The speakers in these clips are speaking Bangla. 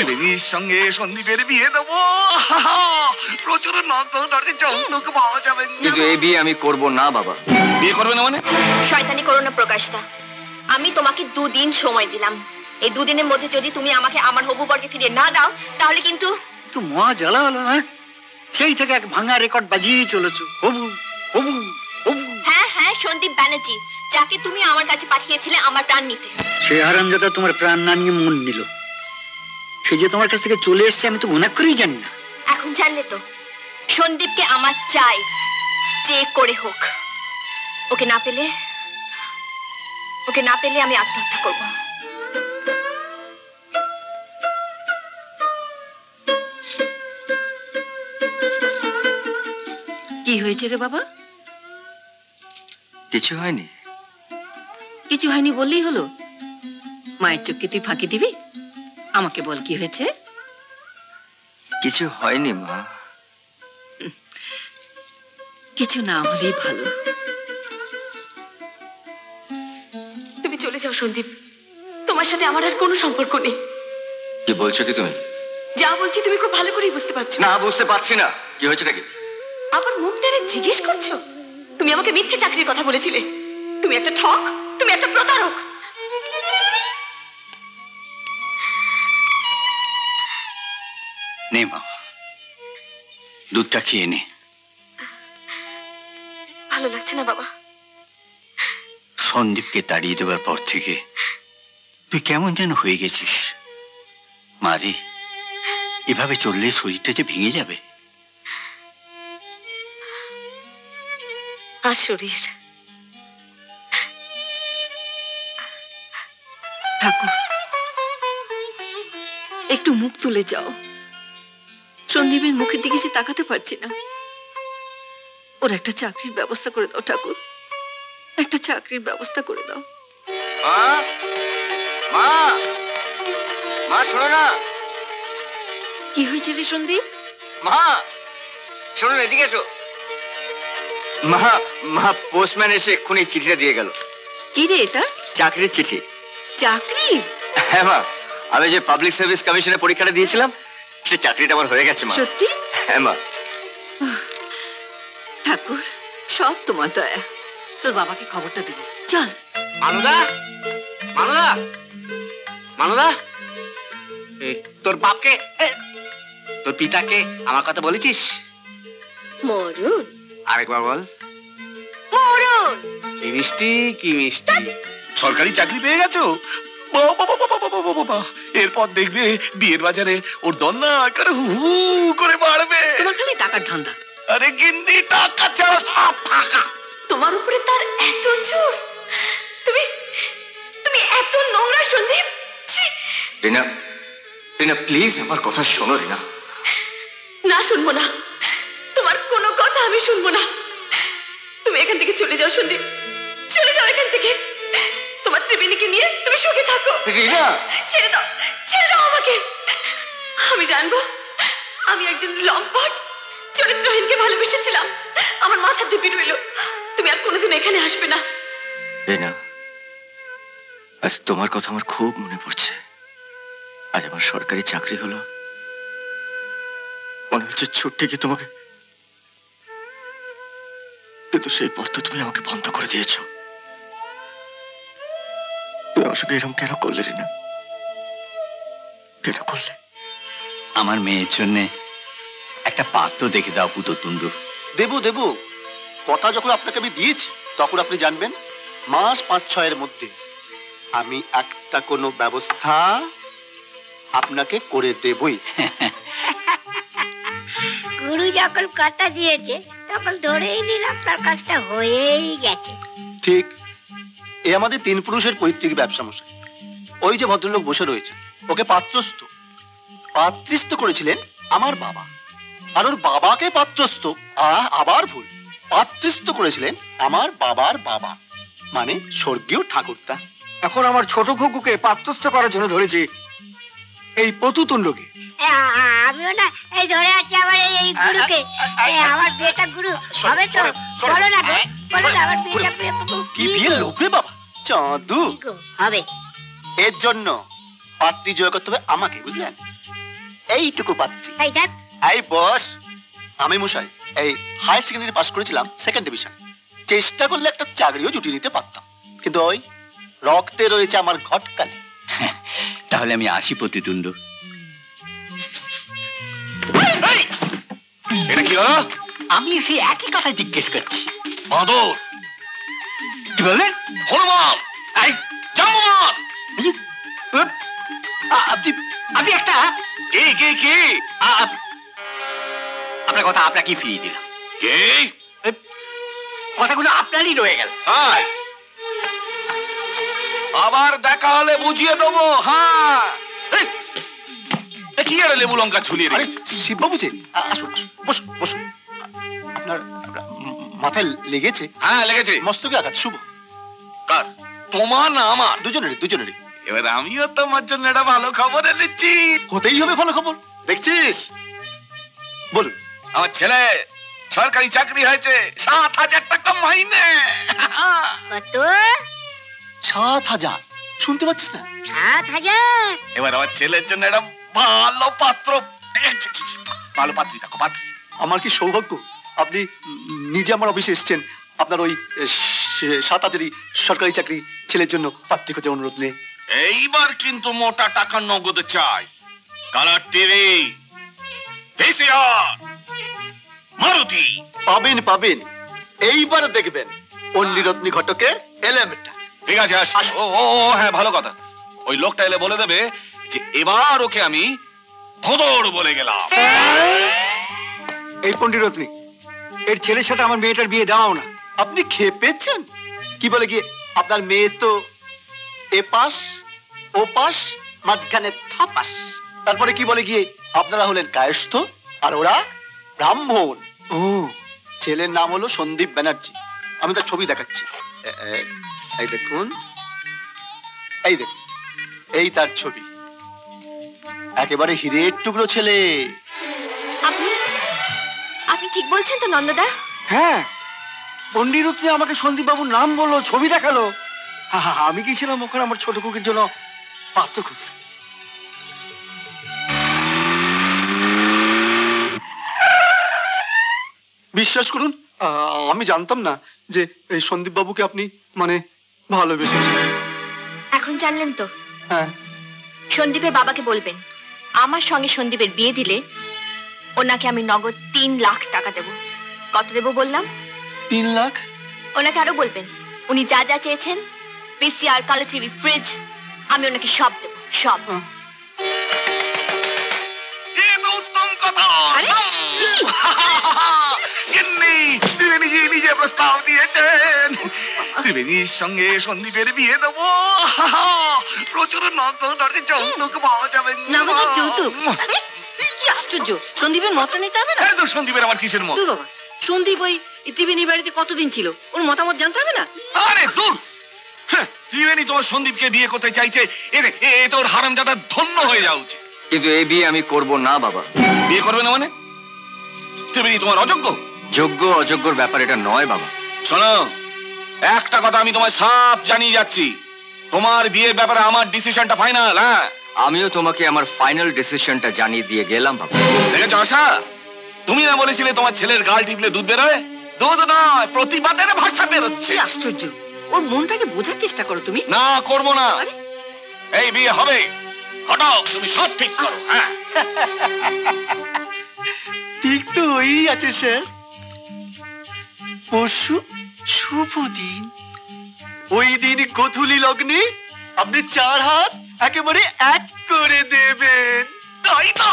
রিমির সঙ্গে সন্দীপের বিয়ে দেবো। প্রচুর নগদ যৌতুক পাওয়া যাবে। কিন্তু এই বিয়ে আমি করব না বাবা। বিয়ে করবে না মানে? শয়তানি করো না প্রকাশদা। আমি তোমাকে 2 দিন সময় দিলাম। এই 2 দিনের মধ্যে যদি তুমি আমাকে আমার হবু বরকে ফিরিয়ে না দাও তাহলে কিন্তু তো মহা জ্বালা হলো। হ্যাঁ, সেই থেকে এক ভাঙা রেকর্ড বাজিয়ে চলেছো, হবু হবু হবু। হ্যাঁ হ্যাঁ, সন্দীপ ব্যানার্জি, যাকে তুমি আমার কাছে পাঠিয়েছিলে আমার প্রাণ নিতে। সে হারামজাদা তোমার প্রাণ না নিয়ে মন নিল। সে যে তোমার কাছ থেকে চলে এসছে আমি তো গুনাহ করেই জানি না। এখন জানলে তো, সন্দীপকে আমার চাই, যে করে হোক। ওকে না পেলে আমি আত্মহত্যা করব। কি হয়েছে রে বাবা? কিছু হয়নি। কিছু হয়নি বললেই হলো? মায়ের চোখকে তুই ফাঁকি দিবি? আমাকে বল কি হয়েছে। কিছু হয়নি মা। কিছু না হলেই ভালো। তুমি চলে যাও সন্দীপ, তোমার সাথে আমার আর কোনো সম্পর্ক নেই। কি বলছো কি তুমি? যা বলছি তুমি খুব ভালো করেই বুঝতে পারছো। না, বুঝতে পারছি না। কি হয়েছে নাকি? আবার মুখ টেনে জিজ্ঞেস করছো? তুমি আমাকে মিথ্যে চাকরির কথা বলেছিলে। তুমি একটা ঠক, তুমি একটা প্রতারক। নে মা, দুধটা খেয়ে নে। ভালো লাগছে না বাবা। সন্দীপকে তাড়িয়ে দেওয়ার পর থেকে তুই কেমন যেন হয়ে গেছিস মারে। এভাবে চললে শরীরটা যে ভেঙে যাবে। আর শরীর ঠাকুর, একটু মুখ তুলে যাও। সন্দীপের মুখের দিকে যে তাকাতে পারছি না। ওর একটা চাকরির ব্যবস্থা করে দাও ঠাকুর, একটা চাকরির ব্যবস্থা করে দাও। মা, মা, মা শোনো না। কি হয়েছে রে সন্দীপ? মা শোনো না, এদিকে এসো। মা পোস্টম্যান এসে এক্ষুনি চিঠিটা দিয়ে গেল। কি রে এটা? চাকরির চিঠি। চাকরি? হ্যাঁ মা, আমি যে পাবলিক সার্ভিস কমিশনের পরীক্ষাটা দিয়েছিলাম সে চাকরিটা আমার হয়ে গেছে মা। সত্যি? হ্যাঁ মা। ঠাকুর, সব তোমার দয়া। তোর বাবাকে খবরটা দেব। চল। মানুদা, মানুদা, মানুদা, তোর বাপকে, তোর পিতাকে আমার কথা বলেছিস? মরুন। আরেকবার বল। মরুন। কি মিষ্টি, কি মিষ্টি। সরকারি চাকরি পেয়ে গেছো? বাবা, এরপর দেখবে বিয়ের বাজারে ওর দন্না করে হু হু করে বাড়বে। তোমার খালি টাকার ধান্দা। আরে গিন্নি, টাকা ছাড়া সব ফাঁকা। তোমার উপরে তার এত জোর, তুমি এত নোংরা সন্দীপ। রিনা, রিনা প্লিজ আমার কথা শোনো। রিনা, না শুনবো না, তোমার কোনো কথা আমি শুনবো না। তুমি এখান থেকে চলে যাও সন্দীপ, চলে যাও এখান থেকে। তোমার ত্রিবেণীকে নিয়ে তুমি সুখে থাকো। রিনা, ছেড়ে দাও, ছেড়ে দাও আমাকে। আমি জানবো আমি একজন লম্পট চরিত্রহীনকে ভালোবেসেছিলাম। আমার মাথা দিবি রইল। তুমি আর কোনোদিন এখানে আসবে না। রিনা, আজ তোমার কথা আমার খুব মনে পড়ছে। আজ আমার সরকারি চাকরি হলো, মনে হচ্ছে ছুটতে গিয়ে তোমাকে, কিন্তু সেই পথ তো তুমি আমাকে বন্ধ করে দিয়েছো। তুমি আমার সঙ্গে এরকম কেন করলে রিনা? কেন করলে? আমার মেয়ের জন্য একটা পাত্র দেখে দাও পুততুন্ডু। দেবো দেবো, কথা যখন আপনাকে আমি দিয়েছি তখন আপনি জানবেন মাস 5-6 মধ্যে আমি একটা কোনো ব্যবস্থা আপনাকে করে দেবই। গুরু যখন কথা দিয়েছে তখন ধরেই নিলাম তার কাজটা হয়েই গেছে। ঠিক, এ আমাদের 3 পুরুষের পৈতৃক ব্যবসা মশাই। ওই যে ভদ্রলোক বসে রয়েছে ওকে পাত্রস্থ করেছিলেন আমার বাবা, আর ওর বাবাকে পাত্রস্থ, আবার ভুল, পাত্রস্থ করেছিলেন আমার বাবার বাবা, মানে স্বর্গীয় ঠাকুরদা। এখন আমার ছোট খোকুকে পাত্রস্থ করার জন্য ধরেছি এই পতুতুণ্ডকে। আমিও না এই ধরে আছি আমার এই গুরুকে। আমার বিয়েটা গুরু হবে তো? বলো না গো, বলো না আমার বিয়েটা। কি বিয়ে লোক রে বাবা, চাঁদু হবে। এর জন্য পাত্রী জয় করতে হবে আমাকে, বুঝলেন? এইটুকু পাচ্ছি। এই দেখ এই বস, আমি মশাই এই হায়ার সেকেন্ডারি পাস করেছিলাম সেকেন্ড ডিভিশন। চেষ্টা করলে একটা চাকরিও জুটিয়ে নিতে পারতাম, কিন্তু ওই রক্তে রয়েছে আমার ঘটকালি। তাহলে আমি আসি প্রতিদ্বন্দ্ব। এটা কি হলো? আমি সেই একই কথা জিজ্ঞেস করছি। বাঁদর, কি বললেন? হনুমান, এই জাম্বুমান। আপনি আপনি একটা কে কে কে আপনার কথা আপনাকে ফিরিয়ে দিলাম। কে? কথাগুলো আপনারই রয়ে গেল। আয়, আবার দেখা হলে বুঝিয়ে দেবো। হ্যাঁ, এই, এ কি আরে লেবু লঙ্কা ঝুলিয়ে আরে রেখেছে? শিববাবু যে, আসুন আসুন, বসুন বসুন। আপনার মাথায় লেগেছে? হ্যাঁ লেগেছে। মস্তকে আঘাত। শুভ। কার? তোমার না আমার? দুজনেরই দুজনেরই। এবার আমিও তোমার জন্য একটা ভালো খবর এনেছি। হতেই হবে ভালো খবর, দেখছিস? বলুন। আমার ছেলে সরকারি চাকরি হয়েছে, 7,000 টাকা মাইনে। কত? 7,000। শুনতে পাচ্ছিস না? 7,000? এবার আমার ছেলের জন্য একটা ভালো পাত্র, ভালো পাত্রী দেখো, পাত্রী। আমার কি সৌভাগ্য, আপনি নিজে আমার অফিসে এসেছেন। আপনার ওই 7,000 সরকারি চাকরি ছেলের জন্য পাত্রী খোঁজে অনুরোধ নিয়ে। এইবার কিন্তু মোটা টাকা নগদ চাই। Colour TV, VCR, Maruti. পাবেন পাবেন, এইবার দেখবেন অন্নিরত্নী ঘটকের এলেমেন্টটা। ঠিক আছে, আসি। ও ও ও, হ্যাঁ ভালো কথা। ওই লোকটা এলে বলে দেবে যে এবার ওকে আমি ভোদর বলে গেলাম। এই পণ্ডিরত্নী, এর ছেলের সাথে আমার মেয়েটার বিয়ে দেওয়াও না। আপনি খেপেছেন? কি বলে কি, আপনার মেয়ে তো এ পাস ও পাস, মাঝখানে থপাস। তারপরে কি বলে গিয়ে, আপনারা হলেন কায়স্থ আর ওরা ব্রাহ্মণ। ও, ছেলের নাম হলো সন্দীপ ব্যানার্জি। আমি তার ছবি দেখাচ্ছি। এই দেখুন, এই দেখুন, এই তার ছবি। একেবারে হীরের টুকরো ছেলে। আপনি আপনি ঠিক বলছেন তো নন্দদা? হ্যাঁ, পণ্ডিরত্নী আমাকে সন্দীপ বাবুর নাম বললো, ছবি দেখালো। আমি গেছিলাম ওখানে আমার ছোট কুকির জন্য পাত্র খুঁজতে। বিশ্বাস করুন, আমি জানতাম না যে এই সন্দীপ বাবুকে আপনি মানে ভালোবেসেছেন। এখন জানলেন তো? হ্যাঁ। সন্দীপের বাবাকে বলবেন আমার সঙ্গে সন্দীপের বিয়ে দিলে ওনাকে আমি নগদ 3 লাখ টাকা দেব। কত দেব বললাম? 3 লাখ? ওনাকে আরো বলবেন উনি যা যা চেয়েছেন, ভিসিআর, কালার টিভি, ফ্রিজ, আমি ওনাকে সব দেব, সব। এ তো উত্তম কথা। ত্রিবেণী নিজে প্রস্তাব দিয়েছেন, ত্রিবেণীর সঙ্গে সন্দীপের বিয়ে দেবো। প্রচুর নগদ আর যৌতুক পাওয়া যাবে। নগদ আর যৌতুক? আরে, কি আশ্চর্য! সন্দীপের মত নিতে হবে না? এই তো সন্দীপের আবার কিসের মত? দূর বাবা, সন্দীপ ওই ত্রিবেণী বাড়িতে কতদিন ছিল, ওর মতামত জানতে হবে না? আরে দূর, ত্রিবেণী তোমার সন্দীপকে বিয়ে করতে চাইছে, এ তোর হারামজাদা ধন্য হয়ে যাওয়া উচিত। কিন্তু এই বিয়ে আমি করব না বাবা। বিয়ে করবে না মানে? ত্রিবেণী তোমার অযোগ্য? যোগ্য অযোগ্যর ব্যাপার এটা নয় বাবা। শোনো, একটা কথা আমি তোমায় সাফ জানিয়ে যাচ্ছি, তোমার বিয়ের ব্যাপারে আমার ডিসিশনটা ফাইনাল। হ্যাঁ, আমিও তোমাকে আমার ফাইনাল ডিসিশনটা জানিয়ে দিয়ে গেলাম বাবা। দেখেছো আশা, তুমি না বলেছিলে তোমার ছেলের গাল টিপলে দুধ বেরোয়? দুধ নয়, প্রতিবাদের ভাষা বেরোচ্ছে। কি আশ্চর্য! ওর মনটাকে বোঝার চেষ্টা করো তুমি। না, করবো না। আরে, এই বিয়ে হবে। হটাও, তুমি সব ঠিক করো। হ্যাঁ, ঠিক তো ওই আছে স্যার। পরশু শুভ দিন, ওই দিন গোধূলি লগ্নে আপনি 4 হাত একেবারে এক করে দেবেন। তাই তো।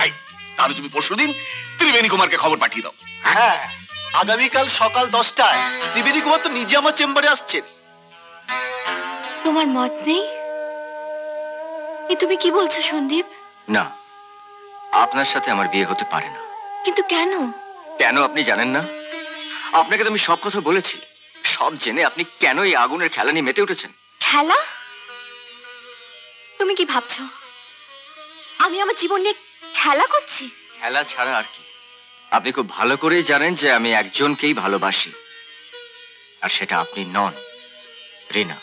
এই, তাহলে তুমি পরশুদিন ত্রিবেণী কুমারকে খবর পাঠিয়ে দাও। হ্যাঁ, আগামীকাল সকাল 10টায় ত্রিবেণী কুমার তো নিজে আমার চেম্বারে আসছেন। তোমার মত নেই? এ তুমি কি বলছো সন্দীপ? না, আপনার সাথে আমার বিয়ে হতে পারে না। কিন্তু কেন? কেন আপনি জানেন না? আপনাকে তো আমি সব কথা বলেছি। সব জেনে আপনি কেন এই আগুনের খেলা নিয়ে মেতে উঠেছেন? খেলা? তুমি কি ভাবছো আমি আমার জীবন নিয়ে খেলা করছি? খেলা ছাড়া আর কি? আপনি খুব ভালো করেই জানেন যে আমি একজনকেই ভালোবাসি, আর সেটা আপনি নন, রিনা।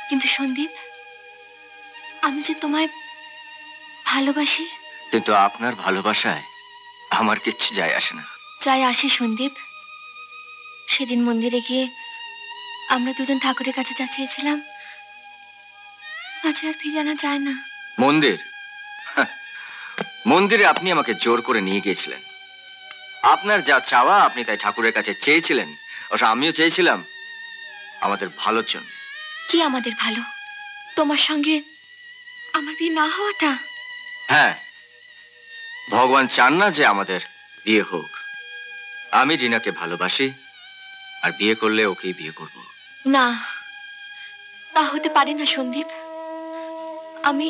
কিন্তু সন্দীপ, আমি যে তোমায় ভালোবাসি, কিন্তু আপনার ভালোবাসায় আমার কিচ্ছু যায় আসে না। যাই আসে সন্দীপ। সেদিন মন্দিরে গিয়ে আমরা দুজন ঠাকুরের কাছে যা চেয়েছিলাম আজ আর ফিরে আনা যায় না। মন্দির? মন্দিরে আপনি আমাকে জোর করে নিয়ে গিয়েছিলেন। আপনার যা চাওয়া আপনি তাই ঠাকুরের কাছে চেয়েছিলেন, অবশ্য আমিও চেয়েছিলাম আমাদের ভালোর জন্য। কি আমাদের ভালো? তোমার সঙ্গে আমার বিয়ে না হওয়াটা? হ্যাঁ, ভগবান চান না যে আমাদের বিয়ে হোক। আমি রিনাকে ভালোবাসি, আর বিয়ে করলে ওকেই বিয়ে করব। না, তা হতে পারে না সন্দীপ। আমি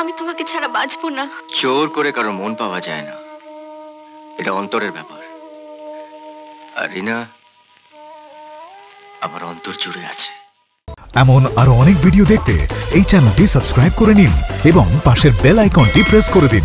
আমি তোমাকে ছাড়া বাঁচবো না। জোর করে কারো মন পাওয়া যায় না, এটা অন্তরের ব্যাপার। আর রিনা আমার অন্তর জুড়ে আছে। এমন আরো অনেক ভিডিও দেখতে এই চ্যানেলটি সাবস্ক্রাইব করে নিন এবং পাশের বেল আইকনটি প্রেস করে দিন।